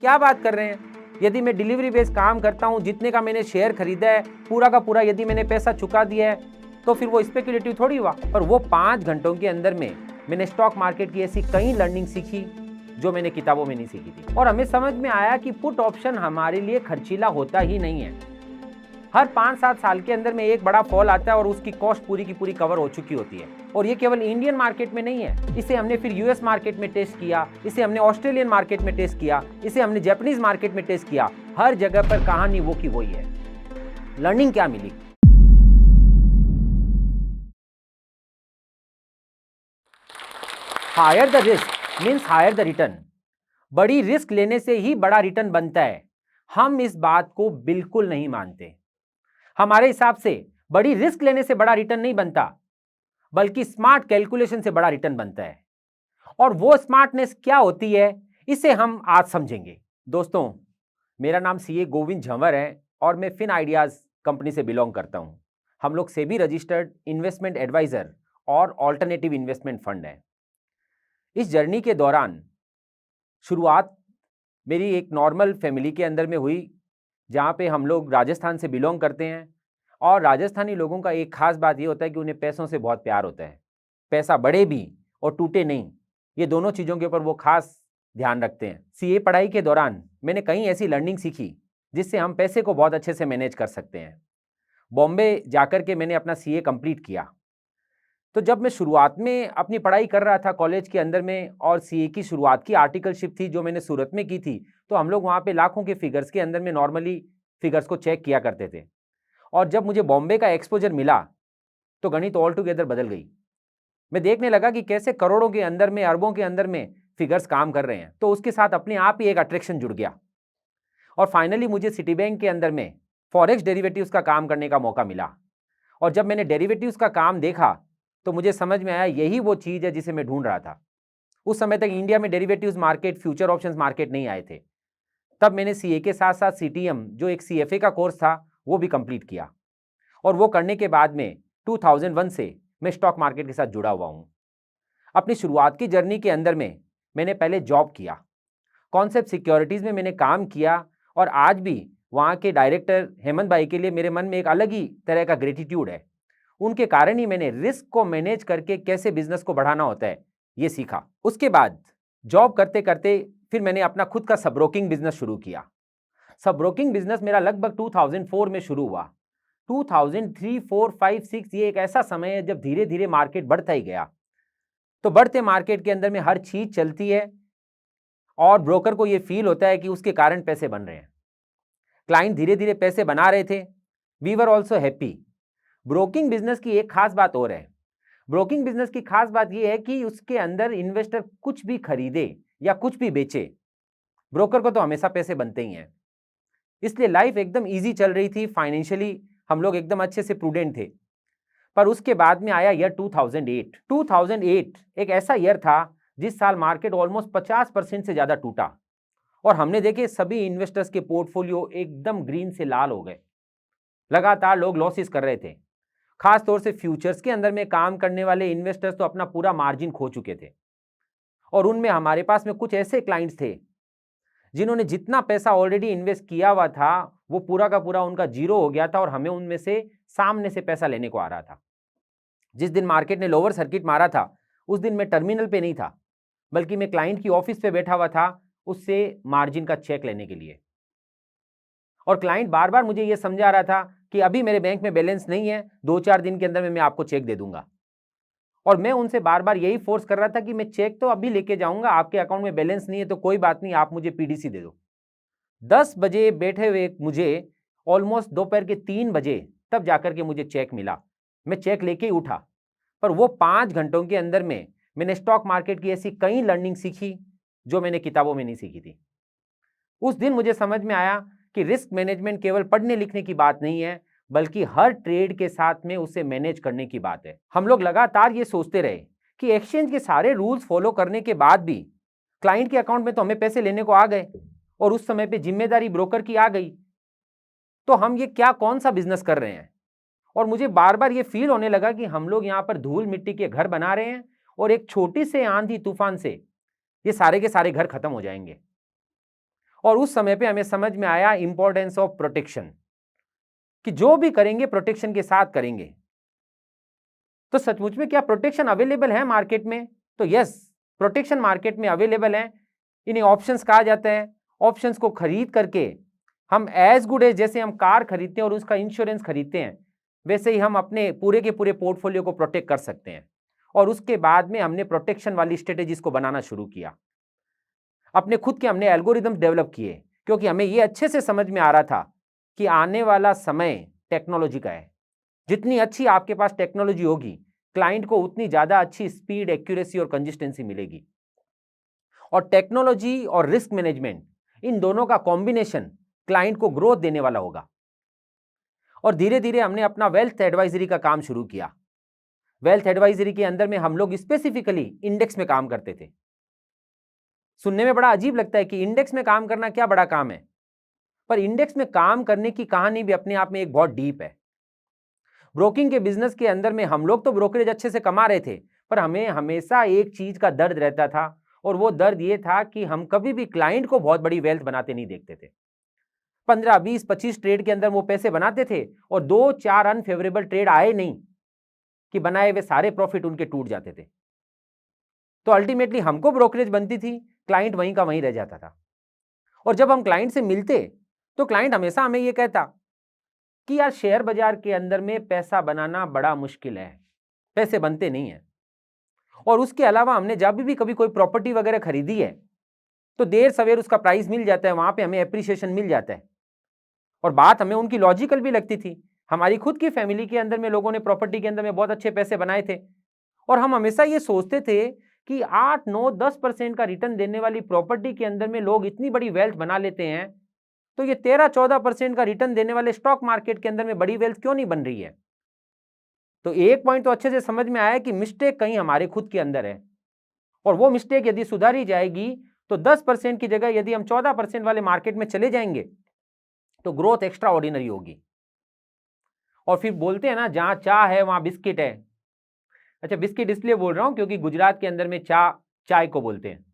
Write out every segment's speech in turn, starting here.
क्या बात कर रहे हैं? यदि मैं डिलीवरी बेस्ड काम करता हूं, जितने का मैंने शेयर खरीदा है पूरा का पूरा यदि मैंने पैसा चुका दिया है तो फिर वो स्पेक्युलेटिव थोड़ी हुआ। पर वो 5 घंटों के अंदर में मैंने स्टॉक मार्केट की ऐसी कई लर्निंग सीखी जो मैंने किताबों में नहीं सीखी थी। और हमें समझ में आया कि पुट ऑप्शन हमारे लिए खर्चीला होता ही नहीं है। हर 5-7 साल के अंदर में एक बड़ा फॉल आता है और उसकी कॉस्ट पूरी की पूरी कवर हो चुकी होती है। और ये केवल इंडियन मार्केट में नहीं है, इसे हमने फिर यूएस मार्केट में टेस्ट किया, इसे हमने ऑस्ट्रेलियन मार्केट में टेस्ट किया, इसे हमने जापानीज मार्केट में टेस्ट किया। हर जगह पर कहानी वो की वही है। लर्निंग क्या मिली? Higher the risk means higher the return. बड़ी रिस्क लेने से ही बड़ा रिटर्न बनता है। हम इस बात को बिल्कुल नहीं मानते। हमारे हिसाब से बड़ी रिस्क लेने से बड़ा रिटर्न नहीं बनता, बल्कि स्मार्ट कैलकुलेशन से बड़ा रिटर्न बनता है। और वो स्मार्टनेस क्या होती है, इसे हम आज समझेंगे। दोस्तों, मेरा नाम सीए गोविंद झंवर है और मैं फिन आइडियाज कंपनी से बिलोंग करता हूं। हम लोग सेबी रजिस्टर्ड इन्वेस्टमेंट एडवाइजर और ऑल्टरनेटिव इन्वेस्टमेंट फंड है। इस जर्नी के दौरान शुरुआत मेरी एक नॉर्मल फैमिली के अंदर में हुई, जहाँ पे हम लोग राजस्थान से बिलोंग करते हैं। और राजस्थानी लोगों का एक खास बात ये होता है कि उन्हें पैसों से बहुत प्यार होता है। पैसा बढ़े भी और टूटे नहीं, ये दोनों चीज़ों के ऊपर वो खास ध्यान रखते हैं। सीए पढ़ाई के दौरान मैंने कई ऐसी लर्निंग सीखी जिससे हम पैसे को बहुत अच्छे से मैनेज कर सकते हैं। बॉम्बे जाकर के मैंने अपना सीए कंप्लीट किया। तो जब मैं शुरुआत में अपनी पढ़ाई कर रहा था कॉलेज के अंदर में और सीए की शुरुआत की आर्टिकलशिप थी जो मैंने सूरत में की थी, तो हम लोग वहाँ पे लाखों के फिगर्स के अंदर में नॉर्मली फिगर्स को चेक किया करते थे। और जब मुझे बॉम्बे का एक्सपोजर मिला तो गणित ऑल टुगेदर बदल गई। मैं देखने लगा कि कैसे करोड़ों के अंदर में, अरबों के अंदर में फिगर्स काम कर रहे हैं। तो उसके साथ अपने आप ही एक अट्रैक्शन जुड़ गया और फाइनली मुझे सिटी बैंक के अंदर में फॉरेक्स डेरिवेटिव्स का काम करने का मौका मिला। और जब मैंने डेरिवेटिव्स का काम देखा तो मुझे समझ में आया यही वो चीज़ है जिसे मैं ढूंढ रहा था। उस समय तक इंडिया में derivatives market, future options market नहीं आए थे। तब मैंने सीए के साथ साथ सीटीएम जो एक सीएफए का कोर्स था वो भी कंप्लीट किया। और वो करने के बाद में 2001 से मैं स्टॉक मार्केट के साथ जुड़ा हुआ हूँ। अपनी शुरुआत की जर्नी के अंदर में मैंने पहले जॉब किया, कॉन्सेप्ट सिक्योरिटीज़ में मैंने काम किया। और आज भी वहाँ के डायरेक्टर हेमंत भाई के लिए मेरे मन में एक अलग ही तरह का ग्रेटिट्यूड है। उनके कारण ही मैंने रिस्क को मैनेज करके कैसे बिजनेस को बढ़ाना होता है ये सीखा। उसके बाद जॉब करते करते फिर मैंने अपना खुद का सब ब्रोकिंग बिजनेस शुरू किया। सब ब्रोकिंग बिजनेस मेरा लगभग 2004 में शुरू हुआ। 2003, 4, 5, 6 ये एक ऐसा समय है जब धीरे धीरे मार्केट बढ़ता ही गया। तो बढ़ते मार्केट के अंदर में हर चीज चलती है और ब्रोकर को ये फील होता है कि उसके कारण पैसे बन रहे हैं। क्लाइंट धीरे धीरे पैसे बना रहे थे। We were also happy. Broking business की एक खास बात और है। ब्रोकिंग बिजनेस की खास बात यह है कि उसके अंदर इन्वेस्टर कुछ भी खरीदे या कुछ भी बेचे, ब्रोकर को तो हमेशा पैसे बनते ही हैं। इसलिए लाइफ एकदम इजी चल रही थी। फाइनेंशियली हम लोग एकदम अच्छे से प्रूडेंट थे। पर उसके बाद में आया ईयर 2008। 2008 एक ऐसा ईयर था जिस साल मार्केट ऑलमोस्ट 50% से ज्यादा टूटा और हमने देखे सभी इन्वेस्टर्स के पोर्टफोलियो एकदम ग्रीन से लाल हो गए। लगातार लोग लॉसेस कर रहे थे। खास तौर से फ्यूचर्स के अंदर में काम करने वाले इन्वेस्टर्स तो अपना पूरा मार्जिन खो चुके थे। और उनमें हमारे पास में कुछ ऐसे क्लाइंट्स थे जिन्होंने जितना पैसा ऑलरेडी इन्वेस्ट किया हुआ था वो पूरा का पूरा उनका जीरो हो गया था और हमें उनमें से सामने से पैसा लेने को आ रहा था। जिस दिन मार्केट ने लोअर सर्किट मारा था उस दिन मैं टर्मिनल पे नहीं था, बल्कि मैं क्लाइंट की ऑफिस पे बैठा हुआ था उससे मार्जिन का चेक लेने के लिए। और क्लाइंट बार बार मुझे ये समझा रहा था कि अभी मेरे बैंक में बैलेंस नहीं है, 2-4 दिन के अंदर में मैं आपको चेक दे दूंगा। और मैं उनसे बार बार यही फोर्स कर रहा था कि मैं चेक तो अभी लेके जाऊंगा, आपके अकाउंट में बैलेंस नहीं है तो कोई बात नहीं, आप मुझे पीडीसी दे दो। 10 बजे बैठे हुए मुझे ऑलमोस्ट दोपहर के 3 बजे तब जाकर के मुझे चेक मिला। मैं चेक लेके ही उठा। पर वो 5 घंटों के अंदर में मैंने स्टॉक मार्केट की ऐसी कई लर्निंग सीखी जो मैंने किताबों में नहीं सीखी थी। उस दिन मुझे समझ में आया कि रिस्क मैनेजमेंट केवल पढ़ने लिखने की बात नहीं है, बल्कि हर ट्रेड के साथ में उसे मैनेज करने की बात है। हम लोग लगातार ये सोचते रहे कि एक्सचेंज के सारे रूल्स फॉलो करने के बाद भी क्लाइंट के अकाउंट में तो हमें पैसे लेने को आ गए और उस समय पे जिम्मेदारी ब्रोकर की आ गई, तो हम ये क्या कौन सा बिजनेस कर रहे हैं। और मुझे बार बार ये फील होने लगा कि हम लोग यहाँ पर धूल मिट्टी के घर बना रहे हैं और एक छोटी से आंधी तूफान से ये सारे के सारे घर खत्म हो जाएंगे। और उस समय पे हमें समझ में आया इंपॉर्टेंस ऑफ प्रोटेक्शन, कि जो भी करेंगे प्रोटेक्शन के साथ करेंगे। तो सचमुच में क्या प्रोटेक्शन अवेलेबल है मार्केट में? तो यस, प्रोटेक्शन मार्केट में अवेलेबल है। इन्हें ऑप्शंस कहा जाता है। ऑप्शंस को खरीद करके हम एज गुड एज, जैसे हम कार खरीदते हैं और उसका इंश्योरेंस खरीदते हैं, वैसे ही हम अपने पूरे के पूरे पोर्टफोलियो को प्रोटेक्ट कर सकते हैं। और उसके बाद में हमने प्रोटेक्शन वाली स्ट्रेटेजीज को बनाना शुरू किया। अपने खुद के हमने एल्गोरिदम डेवलप किए, क्योंकि हमें यह अच्छे से समझ में आ रहा था कि आने वाला समय टेक्नोलॉजी का है। जितनी अच्छी आपके पास टेक्नोलॉजी होगी, क्लाइंट को उतनी ज्यादा अच्छी स्पीड, एक्यूरेसी और कंसिस्टेंसी मिलेगी। और टेक्नोलॉजी और रिस्क मैनेजमेंट, इन दोनों का कॉम्बिनेशन क्लाइंट को ग्रोथ देने वाला होगा। और धीरे धीरे हमने अपना वेल्थ एडवाइजरी का काम शुरू किया। वेल्थ एडवाइजरी के अंदर में हम लोग स्पेसिफिकली इंडेक्स में काम करते थे। सुनने में बड़ा अजीब लगता है कि इंडेक्स में काम करना क्या बड़ा काम है, पर इंडेक्स में काम करने की कहानी भी अपने आप में एक बहुत डीप है। ब्रोकिंग के बिजनेस के अंदर में हम लोग तो ब्रोकरेज अच्छे से कमा रहे थे, पर हमें हमेशा एक चीज का दर्द रहता था, और वो दर्द ये था कि हम कभी भी क्लाइंट को बहुत बड़ी वेल्थ बनाते नहीं देखते थे। 15, 20, 25 ट्रेड के अंदर वो पैसे बनाते थे, और 2-4 अनफेवरेबल ट्रेड आए नहीं कि बनाए हुए सारे प्रॉफिट उनके टूट जाते थे। तो अल्टीमेटली हमको ब्रोकरेज बनती थी, क्लाइंट वहीं का वहीं रह जाता था। और जब हम क्लाइंट से मिलते तो क्लाइंट हमेशा हमें यह कहता कि यार शेयर बाजार के अंदर में पैसा बनाना बड़ा मुश्किल है, पैसे बनते नहीं है। और उसके अलावा हमने जब भी कभी कोई प्रॉपर्टी वगैरह खरीदी है तो देर सवेर उसका प्राइस मिल जाता है, वहां पे हमें एप्रिसिएशन मिल जाता है। और बात हमें उनकी लॉजिकल भी लगती थी। हमारी खुद की फैमिली के अंदर में लोगों ने प्रॉपर्टी के अंदर में बहुत अच्छे पैसे बनाए थे, और हम हमेशा ये सोचते थे कि 8, 9, 10% का रिटर्न देने वाली प्रॉपर्टी के अंदर में लोग इतनी बड़ी वेल्थ बना लेते हैं, तो ये 13-14% का रिटर्न देने वाले स्टॉक मार्केट के अंदर में बड़ी वेल्थ क्यों नहीं बन रही है? तो एक पॉइंट तो अच्छे से समझ में आया कि मिस्टेक कहीं हमारे खुद के अंदर है, और वो मिस्टेक यदि सुधारी जाएगी तो 10% की जगह यदि हम 14% वाले मार्केट में चले जाएंगे तो ग्रोथ एक्स्ट्रा ऑर्डिनरी होगी। और फिर बोलते हैं ना, जहां चाय है वहां बिस्किट है। अच्छा, बिस्किट इसलिए बोल रहा हूं क्योंकि गुजरात के अंदर में चाय को बोलते हैं।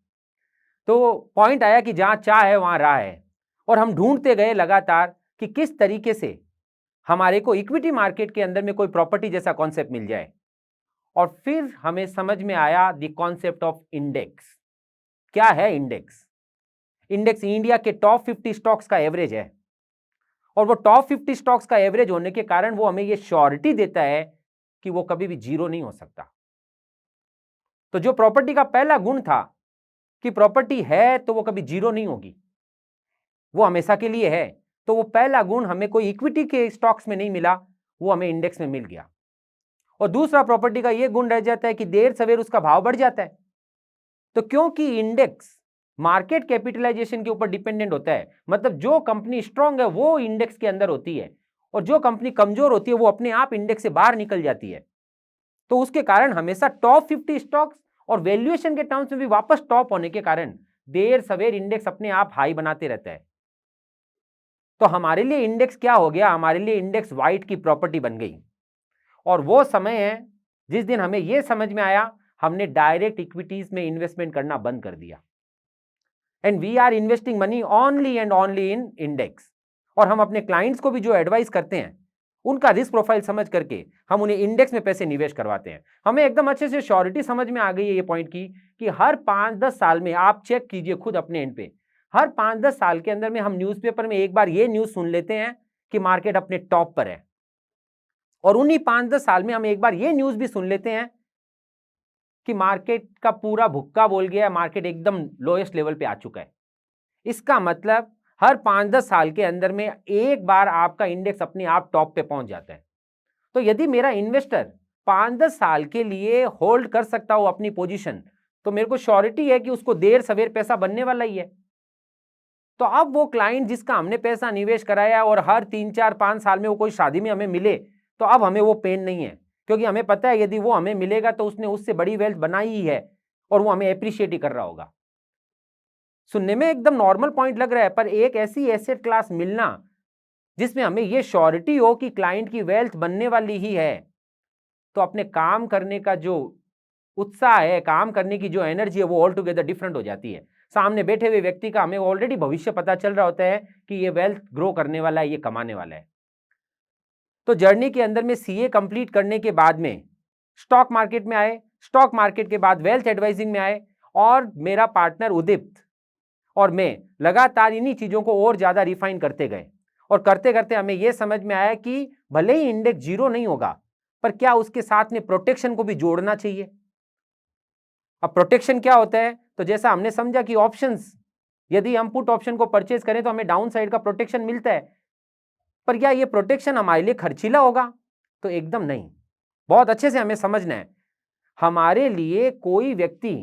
तो पॉइंट आया कि जहां चाय है वहां राह है, और हम ढूंढते गए लगातार कि किस तरीके से हमारे को इक्विटी मार्केट के अंदर में कोई प्रॉपर्टी जैसा कॉन्सेप्ट मिल जाए। और फिर हमें समझ में आया द कॉन्सेप्ट ऑफ इंडेक्स। क्या है इंडेक्स? इंडेक्स इंडिया के टॉप 50 स्टॉक्स का एवरेज है, और वो टॉप 50 स्टॉक्स का एवरेज होने के कारण वो हमें ये श्योरिटी देता है कि वो कभी भी जीरो नहीं हो सकता। तो जो प्रॉपर्टी का पहला गुण था कि प्रॉपर्टी है तो वो कभी जीरो नहीं होगी, वो हमेशा के लिए है, तो वो पहला गुण हमें कोई इक्विटी के स्टॉक्स में नहीं मिला, वो हमें इंडेक्स में मिल गया। और दूसरा प्रॉपर्टी का ये गुण रह जाता है कि देर सवेर उसका भाव बढ़ जाता है। तो क्योंकि इंडेक्स मार्केट कैपिटलाइजेशन के ऊपर डिपेंडेंट होता है, मतलब जो कंपनी स्ट्रांग है वो इंडेक्स के अंदर होती है, और जो कंपनी कमजोर होती है वो अपने आप इंडेक्स से बाहर निकल जाती है। तो उसके कारण हमेशा टॉप 50 स्टॉक्स और वैल्यूएशन के टर्म्स में भी वापस टॉप होने के कारण देर सवेर इंडेक्स अपने आप हाई बनाते रहता है। तो हमारे लिए इंडेक्स क्या हो गया? हमारे लिए इंडेक्स वाइट की प्रॉपर्टी बन गई। और वो समय है जिस दिन हमें यह समझ में आया, हमने डायरेक्ट इक्विटीज में इन्वेस्टमेंट करना बंद कर दिया, and we are investing money only and only in index. और हम अपने क्लाइंट्स को भी जो एडवाइस करते हैं उनका रिस्क प्रोफाइल समझ करके हम उन्हें इंडेक्स में पैसे निवेश करवाते हैं। हमें एकदम अच्छे से श्योरिटी समझ में आ गई है ये पॉइंट की कि हर 5-10 साल में, आप चेक कीजिए खुद अपने एंड पे, हर 5-10 साल के अंदर में हम न्यूज़पेपर में एक बार ये न्यूज सुन लेते हैं कि मार्केट अपने टॉप पर है, और उन्हीं 5-10 साल में हम एक बार ये न्यूज भी सुन लेते हैं कि मार्केट का पूरा भुक्का बोल गया है, मार्केट एकदम लोएस्ट लेवल पे आ चुका है। इसका मतलब हर 5-10 साल के अंदर में एक बार आपका इंडेक्स अपने आप टॉप पे पहुंच जाता है। तो यदि मेरा इन्वेस्टर 5-10 साल के लिए होल्ड कर सकता हो अपनी पोजीशन, तो मेरे को श्योरिटी है कि उसको देर सवेर पैसा बनने वाला ही है। तो अब वो क्लाइंट जिसका हमने पैसा निवेश कराया और हर 3-4-5 साल में वो कोई शादी में हमें मिले, तो अब हमें वो पेन नहीं है, क्योंकि हमें पता है यदि वो हमें मिलेगा तो उसने उससे बड़ी वेल्थ बनाई ही है, और वो हमें एप्रिशिएट ही कर रहा होगा। सुनने में एकदम नॉर्मल पॉइंट लग रहा है, पर एक ऐसी एसेट क्लास मिलना जिसमें हमें यह श्योरिटी हो कि क्लाइंट की वेल्थ बनने वाली ही है, तो अपने काम करने का जो उत्साह है, काम करने की जो एनर्जी है, वो ऑल टुगेदर डिफरेंट हो जाती है। सामने बैठे हुए व्यक्ति का हमें ऑलरेडी भविष्य पता चल रहा होता है कि ये वेल्थ ग्रो करने वाला है, ये कमाने वाला है। तो जर्नी के अंदर में सीए कंप्लीट करने के बाद में स्टॉक मार्केट में आए, स्टॉक मार्केट के बाद वेल्थ एडवाइजिंग में आए, और मेरा पार्टनर उदिप्त और मैं लगातार इन्हीं चीजों को और ज्यादा रिफाइन करते गए, और करते करते हमें यह समझ में आया कि भले ही इंडेक्स जीरो नहीं होगा, पर क्या उसके साथ में प्रोटेक्शन को भी जोड़ना चाहिए। अब प्रोटेक्शन क्या होता है, तो जैसा हमने समझा कि ऑप्शंस, यदि हम पुट ऑप्शन को परचेज करें तो हमें डाउन साइड का प्रोटेक्शन मिलता है, पर क्या ये प्रोटेक्शन हमारे लिए खर्चीला होगा? तो एकदम नहीं। बहुत अच्छे से हमें समझना है, हमारे लिए कोई व्यक्ति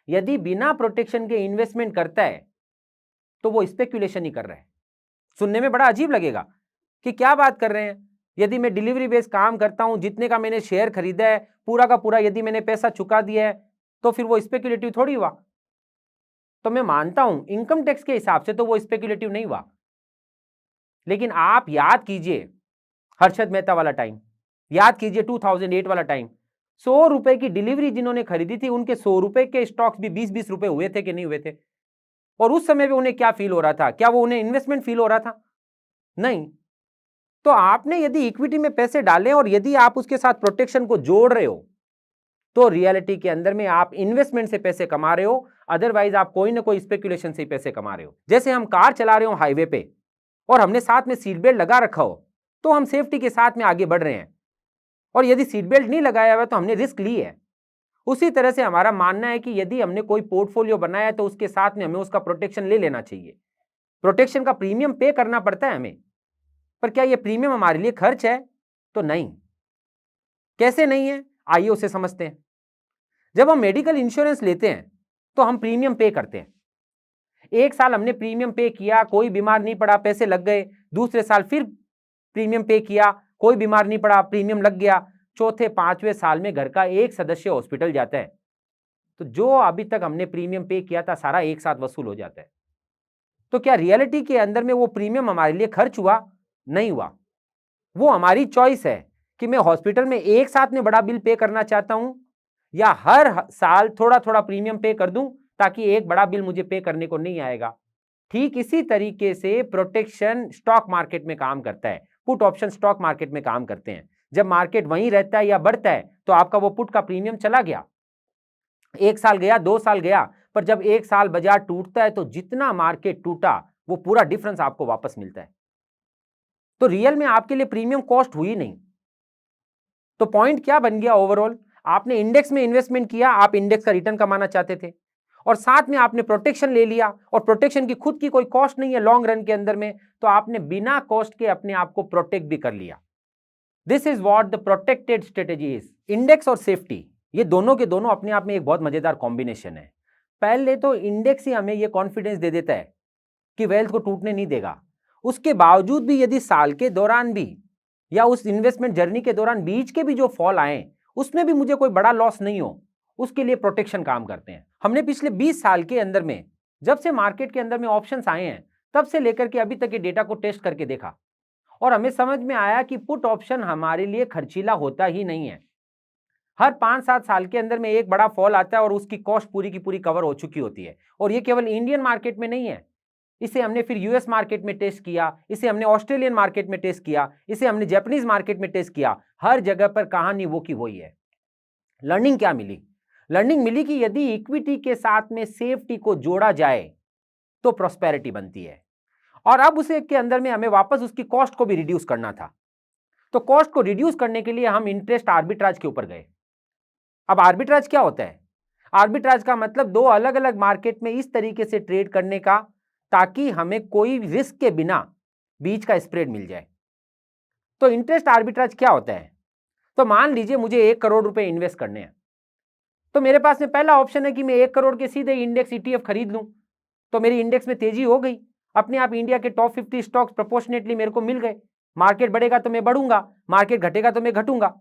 यदि बिना प्रोटेक्शन के इन्वेस्टमेंट करता है तो वो स्पेक्यूलेशन ही कर रहा है। सुनने में बड़ा अजीब लगेगा कि क्या बात कर रहे हैं, यदि मैं डिलीवरी बेस्ड काम करता हूं, जितने का मैंने शेयर खरीदा है पूरा का पूरा यदि मैंने पैसा चुका दिया है तो फिर वो स्पेक्यूलेटिव थोड़ी हुआ। तो मैं मानता हूं इनकम टैक्स के हिसाब से तो वो स्पेक्यूलेटिव नहीं हुआ, लेकिन आप याद कीजिए हर्षद मेहता वाला टाइम, याद कीजिए 2008 वाला टाइम, 100 रुपए की डिलीवरी जिन्होंने खरीदी थी उनके 100 रुपए के स्टॉक्स भी 20-20 रुपए हुए थे कि नहीं हुए थे? और उस समय पे उन्हें क्या फील हो रहा था? क्या वो उन्हें इन्वेस्टमेंट फील हो रहा था? नहीं। तो आपने यदि इक्विटी में पैसे डाले और यदि आप उसके साथ प्रोटेक्शन को जोड़ रहे हो तो रियलिटी के अंदर में आप इन्वेस्टमेंट से पैसे कमा रहे हो, अदरवाइज आप कोई ना कोई स्पेक्यूलेशन से पैसे कमा रहे हो। जैसे हम कार चला रहे हो हाईवे पे और हमने साथ में सीट बेल्ट लगा रखा हो तो हम सेफ्टी के साथ में आगे बढ़ रहे हैं, और यदि सीट बेल्ट नहीं लगाया हुआ तो हमने रिस्क ली है। उसी तरह से हमारा मानना है कि यदि हमने कोई पोर्टफोलियो बनाया है तो उसके साथ में हमें उसका प्रोटेक्शन ले लेना चाहिए। प्रोटेक्शन का प्रीमियम पे करना पड़ता है हमें, पर क्या यह प्रीमियम हमारे लिए खर्च है? तो नहीं। कैसे नहीं है, आइए उसे समझते हैं। जब हम मेडिकल इंश्योरेंस लेते हैं तो हम प्रीमियम पे करते हैं। एक साल हमने प्रीमियम पे किया, कोई बीमार नहीं पड़ा, पैसे लग गए। दूसरे साल फिर प्रीमियम पे किया, कोई बीमार नहीं पड़ा, प्रीमियम लग गया। चौथे पांचवें साल में घर का एक सदस्य हॉस्पिटल जाता है तो जो अभी तक हमने प्रीमियम पे किया था सारा एक साथ वसूल हो जाता है। तो क्या रियलिटी के अंदर में वो प्रीमियम हमारे लिए खर्च हुआ? नहीं हुआ। वो हमारी चॉइस है कि मैं हॉस्पिटल में एक साथ में बड़ा बिल पे करना चाहता हूं या हर साल थोड़ा थोड़ा प्रीमियम पे कर दूं ताकि एक बड़ा बिल मुझे पे करने को नहीं आएगा। ठीक इसी तरीके से प्रोटेक्शन स्टॉक मार्केट में काम करता है, पुट ऑप्शन स्टॉक मार्केट में काम करते हैं। जब मार्केट वहीं रहता है या बढ़ता है तो आपका वो पुट का प्रीमियम चला गया, एक साल गया, 2 साल गया, पर जब एक साल बाजार टूटता है तो जितना मार्केट टूटा वो पूरा डिफरेंस आपको वापस मिलता है। तो रियल में आपके लिए प्रीमियम कॉस्ट हुई नहीं। तो पॉइंट क्या बन गया ओवरऑल? आपने इंडेक्स में इन्वेस्टमेंट किया, आप इंडेक्स का रिटर्न कमाना चाहते थे, और साथ में आपने प्रोटेक्शन ले लिया, और प्रोटेक्शन की खुद की कोई कॉस्ट नहीं है लॉन्ग रन के अंदर में, तो आपने बिना कॉस्ट के अपने आप को प्रोटेक्ट भी कर लिया। This is what the protected strategy is. Index और सेफ्टी ये दोनों के दोनों अपने आप में एक बहुत मजेदार कॉम्बिनेशन है। पहले तो इंडेक्स ही हमें यह कॉन्फिडेंस दे देता है कि वेल्थ को टूटने नहीं देगा। उसके बावजूद भी यदि साल के दौरान भी या उस इन्वेस्टमेंट जर्नी के दौरान बीच के भी जो फॉल आए उसमें भी मुझे कोई बड़ा लॉस नहीं हो, उसके लिए प्रोटेक्शन काम करते हैं। हमने पिछले 20 साल के अंदर में जब से मार्केट के अंदर में ऑप्शंस आए हैं तब से लेकर के अभी तक के डेटा को टेस्ट करके देखा, और हमें समझ में आया कि पुट ऑप्शन हमारे लिए खर्चीला होता ही नहीं है। हर 5-7 साल के अंदर में एक बड़ा फॉल आता है और उसकी कॉस्ट पूरी की पूरी कवर हो चुकी होती है। और ये केवल इंडियन मार्केट में नहीं है, इसे हमने फिर यूएस मार्केट में टेस्ट किया, इसे हमने ऑस्ट्रेलियन मार्केट में टेस्ट किया, इसे हमने जापानीज मार्केट में टेस्ट किया। हर जगह पर कहानी वो की वही है। लर्निंग क्या मिली? लर्निंग मिली कि यदि इक्विटी के साथ में सेफ्टी को जोड़ा जाए तो प्रॉस्पेरिटी बनती है। और अब उसे के अंदर में हमें वापस उसकी कॉस्ट को भी रिड्यूस करना था। तो कॉस्ट को रिड्यूस करने के लिए हम इंटरेस्ट आर्बिट्राज के ऊपर गए। अब आर्बिट्राज क्या होता है? आर्बिट्राज का मतलब दो अलग अलग मार्केट में इस तरीके से ट्रेड करने का ताकि हमें कोई रिस्क के बिना बीच का स्प्रेड मिल जाए। तो इंटरेस्ट आर्बिट्राज क्या होता है? तो मान लीजिए मुझे 1 करोड़ रुपए इन्वेस्ट करने हैं, तो मेरे पास में पहला ऑप्शन है कि मैं 1 करोड़ के सीधे इंडेक्स ETF खरीद लूं, तो मेरी इंडेक्स में तेजी हो गई, अपने आप इंडिया के टॉप 50 स्टॉक्स प्रोपोर्शनेटली मेरे को मिल गए। मार्केट बढ़ेगा तो मैं बढ़ूंगा, मार्केट घटेगा तो मैं घटूंगा,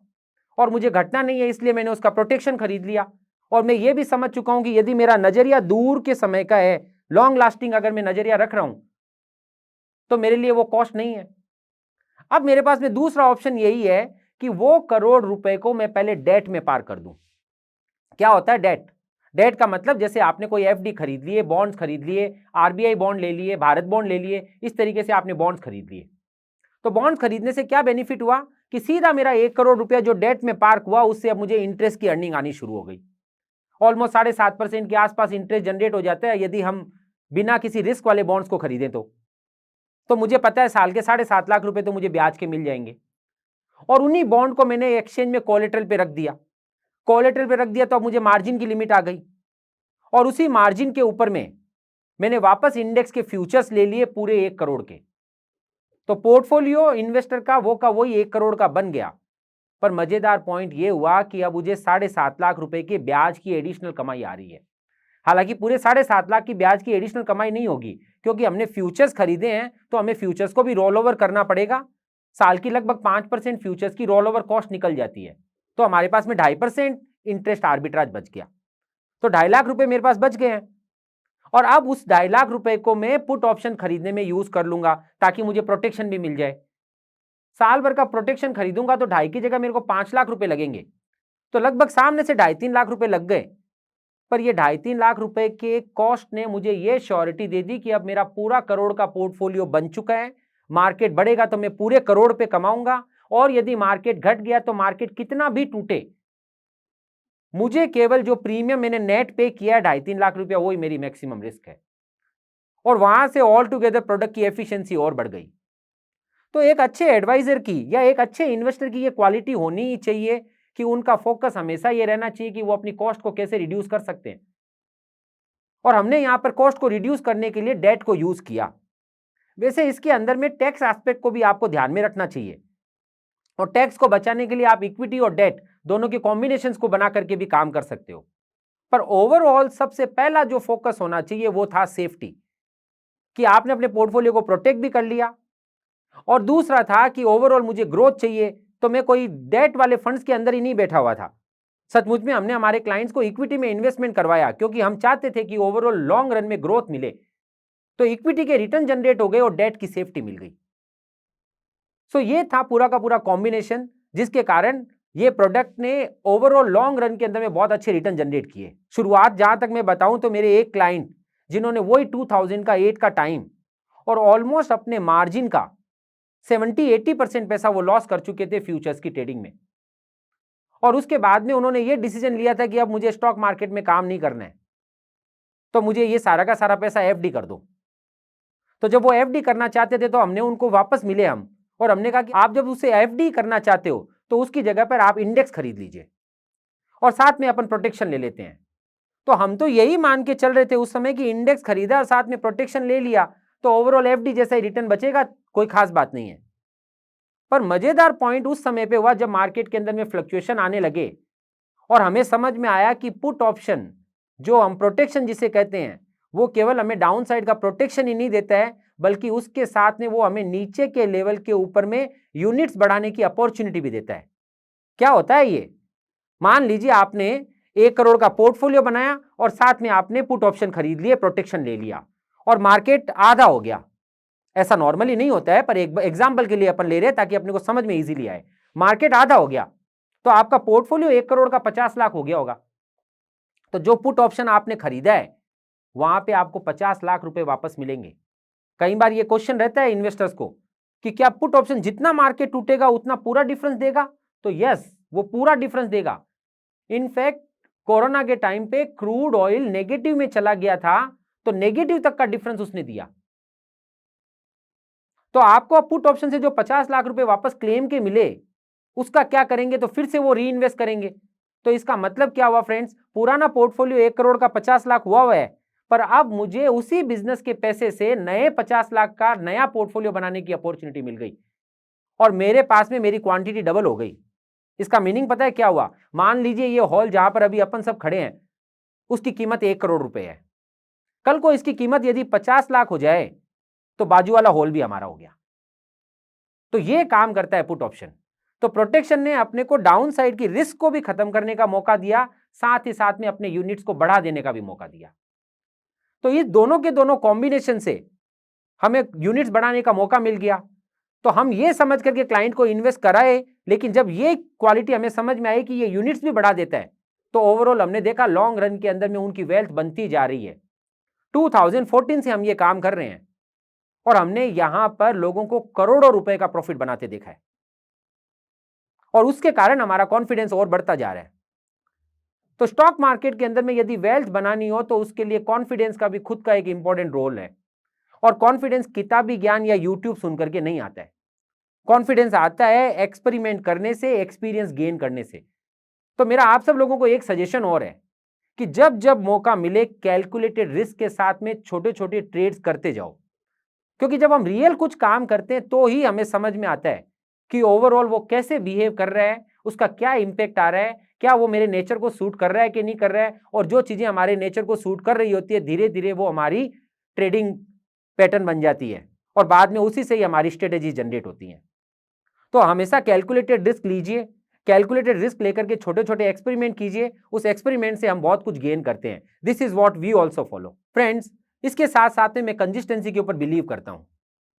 और मुझे घटना नहीं है इसलिए मैंने उसका प्रोटेक्शन खरीद लिया। और मैं ये भी समझ चुका हूं कि यदि मेरा नजरिया दूर के समय का है, लॉन्ग लास्टिंग अगर मैं नजरिया रख रहा हूं तो मेरे लिए वो कॉस्ट नहीं है। अब मेरे पास में दूसरा ऑप्शन यही है कि वो करोड़ रुपए को मैं पहले डेट में पार कर दूं। क्या होता है डेट? डेट का मतलब जैसे आपने कोई एफडी खरीद लिए, बॉन्ड्स खरीद लिए, आरबीआई बॉन्ड ले लिए, भारत बॉन्ड ले लिए, इस तरीके से आपने बॉन्ड्स खरीद लिए। तो बॉन्ड्स खरीदने से क्या बेनिफिट हुआ कि सीधा मेरा 1 करोड़ रुपया जो डेट में पार्क हुआ उससे अब मुझे इंटरेस्ट की अर्निंग आनी शुरू हो गई। ऑलमोस्ट 7.5% के आसपास इंटरेस्ट जनरेट हो जाता है यदि हम बिना किसी रिस्क वाले बॉन्ड्स को खरीदें तो मुझे पता है साल के 7.5 लाख रुपए तो मुझे ब्याज के मिल जाएंगे। और उन्हीं बॉन्ड को मैंने एक्सचेंज में कोलेटरल पे रख दिया। कोलेटरल पे रख दिया तो अब मुझे मार्जिन की लिमिट आ गई और उसी मार्जिन के ऊपर में मैंने वापस इंडेक्स के फ्यूचर्स ले लिए पूरे 1 करोड़ के। तो पोर्टफोलियो इन्वेस्टर का वही 1 करोड़ का बन गया। पर मजेदार पॉइंट यह हुआ कि अब मुझे 7.5 लाख रुपए के ब्याज की एडिशनल कमाई आ रही है। हालांकि पूरे 7.5 लाख की ब्याज की एडिशनल कमाई नहीं होगी क्योंकि हमने फ्यूचर्स खरीदे हैं तो हमें फ्यूचर्स को भी रोल ओवर करना पड़ेगा। साल की लगभग 5% फ्यूचर्स की रोल ओवर कॉस्ट निकल जाती है। तो हमारे पास में 2.5% इंटरेस्ट आर्बिट्राज बच गया। तो 2.5 लाख रुपए मेरे पास बच गए हैं और अब उस 2.5 लाख रुपए को मैं पुट ऑप्शन खरीदने में यूज कर लूंगा ताकि मुझे प्रोटेक्शन भी मिल जाए। साल भर का प्रोटेक्शन खरीदूंगा तो 2.5 की जगह मेरे को 5 लाख रुपए लगेंगे। तो लगभग सामने से 2.5-3 लाख रुपए लग गए। पर ये 2.5-3 लाख रुपए के कॉस्ट ने मुझे ये श्योरिटी दे दी कि अब मेरा पूरा करोड़ का पोर्टफोलियो बन चुका है। मार्केट बढ़ेगा तो मैं पूरे करोड़ पे कमाऊंगा और यदि मार्केट घट गया तो मार्केट कितना भी टूटे मुझे केवल जो प्रीमियम मैंने नेट पे किया है 2.5-3 लाख रुपया वही मेरी मैक्सिमम रिस्क है। और वहां से ऑल टुगेदर प्रोडक्ट की एफिशिएंसी और बढ़ गई। तो एक अच्छे एडवाइजर की या एक अच्छे इन्वेस्टर की ये क्वालिटी होनी ही चाहिए कि उनका फोकस हमेशा ये रहना चाहिए कि वो अपनी कॉस्ट को कैसे रिड्यूस कर सकते हैं। और हमने यहां पर कॉस्ट को रिड्यूस करने के लिए डेट को यूज किया। वैसे इसके अंदर में टैक्स एस्पेक्ट को भी आपको ध्यान में रखना चाहिए और टैक्स को बचाने के लिए आप इक्विटी और डेट दोनों के कॉम्बिनेशंस को बना करके भी काम कर सकते हो। पर ओवरऑल सबसे पहला जो फोकस होना चाहिए वो था सेफ्टी, कि आपने अपने पोर्टफोलियो को प्रोटेक्ट भी कर लिया। और दूसरा था कि ओवरऑल मुझे ग्रोथ चाहिए तो मैं कोई डेट वाले फंड्स के अंदर ही नहीं बैठा हुआ था। सचमुच में हमने हमारे क्लाइंट्स को इक्विटी में इन्वेस्टमेंट करवाया क्योंकि हम चाहते थे कि ओवरऑल लॉन्ग रन में ग्रोथ मिले। तो इक्विटी के रिटर्न जनरेट हो गए और डेट की सेफ्टी मिल गई। सो ये था पूरा का पूरा कॉम्बिनेशन जिसके कारण ये प्रोडक्ट ने ओवरऑल लॉन्ग रन के अंदर में बहुत अच्छे रिटर्न जनरेट किए। शुरुआत जहां तक मैं बताऊं तो मेरे एक क्लाइंट जिन्होंने वही 2008 का टाइम और ऑलमोस्ट अपने मार्जिन का 70-80% पैसा वो लॉस कर चुके थे फ्यूचर्स की ट्रेडिंग में। और उसके बाद में उन्होंने ये डिसीजन लिया था कि अब मुझे स्टॉक मार्केट में काम नहीं करना है तो मुझे ये सारा का सारा पैसा एफडी कर दो। तो जब वो एफडी करना चाहते थे तो हमने उनको वापस मिले हम और हमने कहा कि आप जब उसे एफडी करना चाहते हो तो उसकी जगह पर आप इंडेक्स खरीद लीजिए और साथ में अपन प्रोटेक्शन ले लेते हैं। तो हम तो यही मान के चल रहे थे उस समय कि इंडेक्स खरीदा और साथ में प्रोटेक्शन ले लिया तो ओवरऑल एफडी जैसा ही रिटर्न बचेगा, कोई खास बात नहीं है। पर मजेदार पॉइंट उस समय पे हुआ जब मार्केट के अंदर में फ्लक्चुएशन आने लगे और हमें समझ में आया कि पुट ऑप्शन जो हम प्रोटेक्शन जिसे कहते हैं वो केवल हमें डाउन साइड का प्रोटेक्शन ही नहीं देता है बल्कि उसके साथ में वो हमें नीचे के लेवल के ऊपर में यूनिट्स बढ़ाने की अपॉर्चुनिटी भी देता है। क्या होता है ये? मान लीजिए आपने 1 करोड़ का पोर्टफोलियो बनाया और साथ में आपने पुट ऑप्शन खरीद लिए, प्रोटेक्शन ले लिया और मार्केट आधा हो गया। ऐसा नॉर्मली नहीं होता है पर एक एग्जांपल के लिए अपन ले रहे हैं ताकि अपने को समझ में इजीली आए। मार्केट आधा हो गया तो आपका पोर्टफोलियो 1 करोड़ का 50 लाख हो गया होगा। तो जो पुट ऑप्शन आपने खरीदा है वहां पे आपको 50 लाख रुपए वापस मिलेंगे। कई बार ये क्वेश्चन रहता है इन्वेस्टर्स को कि क्या पुट ऑप्शन जितना मार्केट टूटेगा उतना पूरा डिफरेंस देगा? तो यस, वो पूरा डिफरेंस देगा। इनफैक्ट कोरोना के टाइम पे क्रूड ऑयल नेगेटिव में चला गया था तो नेगेटिव तक का डिफरेंस उसने दिया। तो आपको पुट ऑप्शन से जो 50 लाख रुपए वापस क्लेम के मिले उसका क्या करेंगे? तो फिर से वो री इन्वेस्ट करेंगे। तो इसका मतलब क्या हुआ फ्रेंड्स? पुराना पोर्टफोलियो 1 करोड़ का 50 लाख हुआ है पर अब मुझे उसी बिजनेस के पैसे से नए 50 लाख का नया पोर्टफोलियो बनाने की अपॉर्चुनिटी मिल गई और मेरे पास में मेरी क्वांटिटी डबल हो गई। इसका मीनिंग पता है क्या हुआ? मान लीजिए ये हॉल जहां पर अभी अपन सब खड़े हैं उसकी कीमत 1 करोड़ रुपए है। कल को इसकी कीमत यदि 50 लाख हो जाए तो बाजू वाला हॉल भी हमारा हो गया। तो ये काम करता है पुट ऑप्शन। तो प्रोटेक्शन ने अपने को डाउन साइड की रिस्क को भी खत्म करने का मौका दिया, साथ ही साथ में अपने यूनिट्स को बढ़ा देने का भी मौका दिया। तो ये दोनों के दोनों कॉम्बिनेशन से हमें यूनिट्स बढ़ाने का मौका मिल गया। तो हम ये समझ करके क्लाइंट को इन्वेस्ट कराए, लेकिन जब ये क्वालिटी हमें समझ में आई कि ये यूनिट्स भी बढ़ा देता है तो ओवरऑल हमने देखा लॉन्ग रन के अंदर में उनकी वेल्थ बनती जा रही है। 2014 से हम ये काम कर रहे हैं और हमने यहां पर लोगों को करोड़ों रुपए का प्रॉफिट बनाते देखा है और उसके कारण हमारा कॉन्फिडेंस और बढ़ता जा रहा है। तो स्टॉक मार्केट के अंदर में यदि वेल्थ बनानी हो तो उसके लिए कॉन्फिडेंस का भी खुद का एक इंपॉर्टेंट रोल है और कॉन्फिडेंस किताबी ज्ञान या यूट्यूब सुनकर के नहीं आता है। कॉन्फिडेंस आता है एक्सपेरिमेंट करने से, एक्सपीरियंस गेन करने से। तो मेरा आप सब लोगों को एक सजेशन और है कि जब जब मौका मिले कैलकुलेटेड रिस्क के साथ में छोटे छोटे ट्रेड्स करते जाओ, क्योंकि जब हम रियल कुछ काम करते हैं तो ही हमें समझ में आता है कि ओवरऑल वो कैसे बिहेव कर रहा है, उसका क्या इंपैक्ट आ रहा है, क्या वो मेरे नेचर को सूट कर रहा है कि नहीं कर रहा है। और जो चीजें हमारे नेचर को सूट कर रही होती है धीरे धीरे वो हमारी ट्रेडिंग पैटर्न बन जाती है और बाद में उसी से ही हमारी स्ट्रेटेजी जनरेट होती है। तो हमेशा कैलकुलेटेड रिस्क लीजिए, कैलकुलेटेड रिस्क लेकर के छोटे छोटे एक्सपेरिमेंट कीजिए, उस एक्सपेरिमेंट से हम बहुत कुछ गेन करते हैं। This is what we also follow friends. इसके साथ साथ में मैं कंसिस्टेंसी के ऊपर बिलीव करता हूं।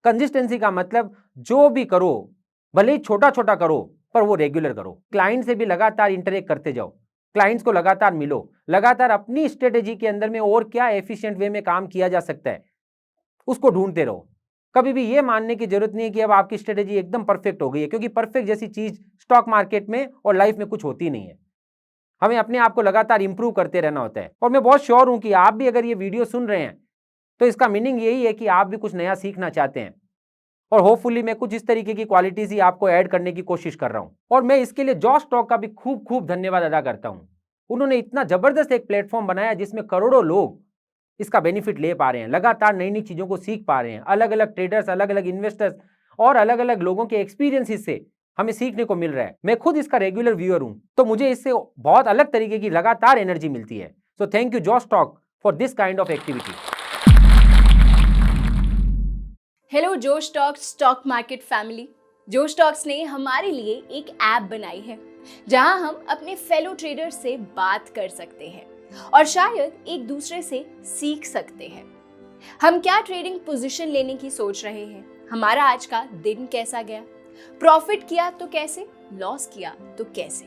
कंसिस्टेंसी का मतलब जो भी करो भले ही छोटा छोटा करो पर वो रेगुलर करो। क्लाइंट से भी लगातार इंटरेक्ट करते जाओ, क्लाइंट्स को लगातार मिलो, लगातार अपनी स्ट्रेटेजी के अंदर में और क्या एफिशिएंट वे में काम किया जा सकता है उसको ढूंढते रहो। कभी भी ये मानने की जरूरत नहीं है कि अब आपकी स्ट्रेटेजी एकदम परफेक्ट हो गई है, क्योंकि परफेक्ट जैसी चीज स्टॉक मार्केट में और लाइफ में कुछ होती नहीं है। हमें अपने आप को लगातार इंप्रूव करते रहना होता है। और मैं बहुत श्योर हूं कि आप भी अगर ये वीडियो सुन रहे हैं तो इसका मीनिंग यही है कि आप भी कुछ नया सीखना चाहते हैं और होपफुली मैं कुछ इस तरीके की क्वालिटीज ही आपको ऐड करने की कोशिश कर रहा हूं। और मैं इसके लिए जॉश स्टॉक का भी खूब खूब धन्यवाद अदा करता हूं। उन्होंने इतना जबरदस्त एक प्लेटफॉर्म बनाया जिसमें करोड़ों लोग इसका बेनिफिट ले पा रहे हैं, लगातार नई नई चीजों को सीख पा रहे हैं। अलग अलग ट्रेडर्स, अलग अलग इन्वेस्टर्स और अलग अलग लोगों के एक्सपीरियंसेस से हमें सीखने को मिल रहा है। मैं खुद इसका रेगुलर व्यूअर हूं तो मुझे इससे बहुत अलग तरीके की लगातार एनर्जी मिलती है। So thank you Josh stock for this kind of activity. Hello जोश स्टॉक्स स्टॉक मार्केट फैमिली। जोश स्टॉक्स ने हमारे लिए एक ऐप बनाई है जहां हम अपने फेलो ट्रेडर्स से बात कर सकते हैं और शायद एक दूसरे से सीख सकते हैं। हम क्या ट्रेडिंग पोजीशन लेने की सोच रहे हैं, हमारा आज का दिन कैसा गया, प्रॉफिट किया तो कैसे, लॉस किया तो कैसे।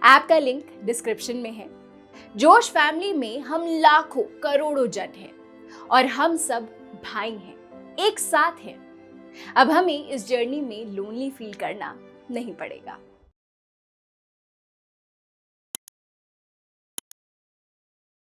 ऐप का लिंक डिस्क्रिप्शन में है। जोश फैमिली में हम लाखों करोड़ों जन हैं और हम सब भाई हैं, एक साथ हैं। अब हमें इस जर्नी में लोनली फील करना नहीं पड़ेगा।